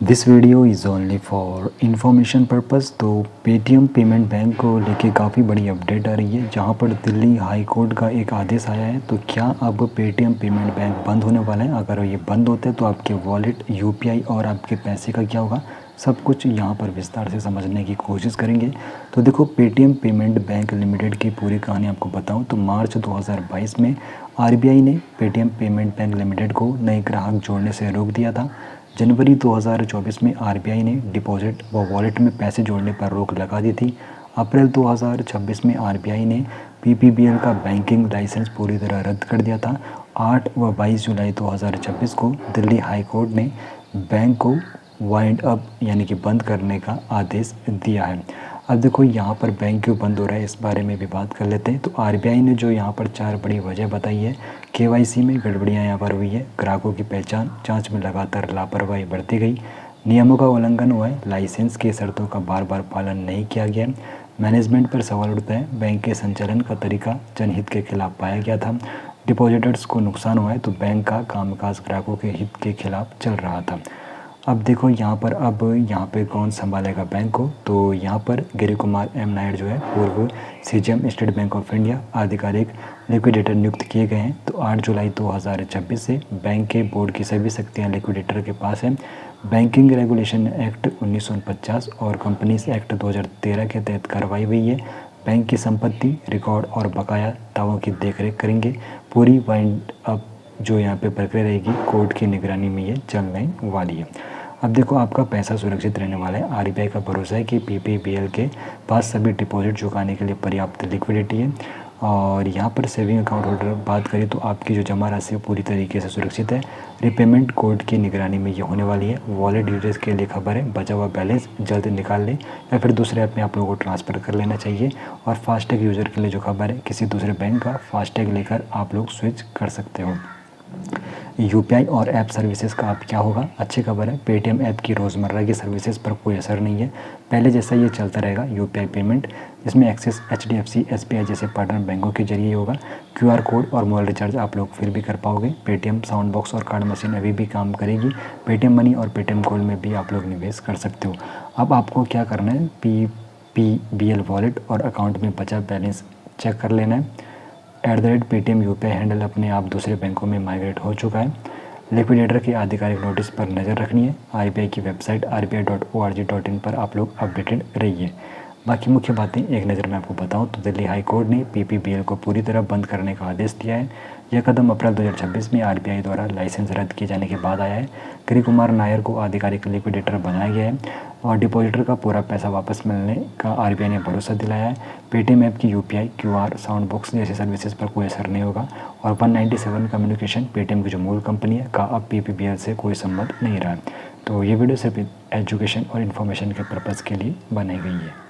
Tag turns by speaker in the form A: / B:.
A: This video is only for information purpose. तो Paytm payment bank को लेके काफ़ी बड़ी अपडेट आ रही है, जहां पर दिल्ली हाई कोर्ट का एक आदेश आया है। तो क्या अब पेटीएम पेमेंट बैंक बंद होने वाला है? अगर ये बंद होते हैं तो आपके वॉलेट, यूपीआई और आपके पैसे का क्या होगा, सब कुछ यहाँ पर विस्तार से समझने की कोशिश करेंगे। तो देखो, पेटीएम पेमेंट बैंक लिमिटेड की पूरी कहानी आपको बताऊँ तो मार्च 2022 में आरबीआई ने पेटीएम पेमेंट बैंक लिमिटेड को नए ग्राहक जोड़ने से रोक दिया था। जनवरी 2024 में आरबीआई ने डिपॉजिट व वॉलेट में पैसे जोड़ने पर रोक लगा दी थी। अप्रैल 2026 में आरबीआई ने पीपीबीएल का बैंकिंग लाइसेंस पूरी तरह रद्द कर दिया था। 8 व 22 जुलाई 2026 को दिल्ली हाई कोर्ट ने बैंक को वाइंड अप यानी कि बंद करने का आदेश दिया है। अब देखो, यहाँ पर बैंक क्यों बंद हो रहा है, इस बारे में भी बात कर लेते हैं। तो आरबीआई ने जो यहाँ पर 4 बड़ी वजह बताई है। केवाईसी में गड़बड़ियाँ यहाँ पर हुई है, ग्राहकों की पहचान, जांच में लगातार लापरवाही बढ़ती गई, नियमों का उल्लंघन हुआ है, लाइसेंस की शर्तों का बार बार पालन नहीं किया गया, मैनेजमेंट पर सवाल उठता है, बैंक के संचालन का तरीका जनहित के खिलाफ पाया गया था, डिपॉजिटर्स को नुकसान हुआ है, तो बैंक का कामकाज ग्राहकों के हित के खिलाफ चल रहा था। अब देखो यहाँ पर, अब यहाँ पे कौन संभालेगा बैंक को? तो यहाँ पर गिरी कुमार एम नायर जो है, पूर्व CGM State Bank of India, आधिकारिक लिक्विडेटर नियुक्त किए गए हैं। तो 8 जुलाई 2026 से बैंक के बोर्ड की सभी शक्तियाँ लिक्विडेटर के पास हैं। बैंकिंग रेगुलेशन एक्ट 1949 और कंपनीज एक्ट 2013 के तहत कार्रवाई हुई है। बैंक की संपत्ति, रिकॉर्ड और बकाया दावों की देखरेख करेंगे। पूरी वाइंड अप जो यहाँ पे प्रक्रिया रहेगी, कोर्ट की निगरानी में ये चलने वाली है। अब देखो, आपका पैसा सुरक्षित रहने वाला है। आरबीआई का भरोसा है कि पीपीबीएल के पास सभी डिपॉजिट चुकाने के लिए पर्याप्त लिक्विडिटी है। और यहाँ पर सेविंग अकाउंट होल्डर बात करें तो आपकी जो जमा राशि है पूरी तरीके से सुरक्षित है। रिपेमेंट कोर्ट की निगरानी में ये होने वाली है। वॉलेट डिटेल्स के लिए खबर है, बचा हुआ बैलेंस जल्द निकाल लें या फिर दूसरे ऐप में आप लोगों को ट्रांसफ़र कर लेना चाहिए। और फास्टैग यूज़र के लिए जो खबर है, किसी दूसरे बैंक का फास्टैग लेकर आप लोग स्विच कर सकते हो। यूपीआई और ऐप सर्विसेज का अब क्या होगा? अच्छी खबर है, पेटीएम ऐप की रोज़मर्रा की सर्विसेज पर कोई असर नहीं है। पहले जैसा ये चलता रहेगा यूपीआई पेमेंट, जिसमें एक्सिस, एचडीएफसी, एसबीआई जैसे पार्टनर बैंकों के जरिए होगा। क्यूआर कोड और मोबाइल रिचार्ज आप लोग फिर भी कर पाओगे। पेटीएम साउंड बॉक्स और कार्ड मशीन अभी भी काम करेगी। पेटीएम मनी और पेटीएम गोल्ड में भी आप लोग निवेश कर सकते हो। अब आपको क्या करना है, पीपीबीएल वॉलेट और अकाउंट में बचा बैलेंस चेक कर लेना है। @पेटीएम यूपीआई हैंडल अपने आप दूसरे बैंकों में माइग्रेट हो चुका है। लिक्विडेटर की आधिकारिक नोटिस पर नज़र रखनी है। आरबीआई की वेबसाइट rbi.org.in पर आप लोग अपडेटेड रहिए। बाकी मुख्य बातें एक नज़र में आपको बताऊं तो दिल्ली हाई कोर्ट ने पीपीबीएल को पूरी तरह बंद करने का आदेश दिया है। यह कदम अप्रैल 2026 में आरबीआई द्वारा लाइसेंस रद्द किए जाने के बाद आया है। गिरी कुमार नायर को आधिकारिक लिक्विडेटर बनाया गया है और डिपॉजिटर का पूरा पैसा वापस मिलने का आरबीआई ने भरोसा दिलाया है। पेटीएम ऐप की यूपीआई, क्यूआर, साउंड बॉक्स जैसी सर्विसेज पर कोई असर नहीं होगा। और 197 कम्युनिकेशन, पेटीएम की जो मूल कंपनी है, का अब पीपीबीएल से कोई संबंध नहीं रहा है। तो ये वीडियो सिर्फ एजुकेशन और इन्फॉर्मेशन के पर्पज़ के लिए बनाई गई है।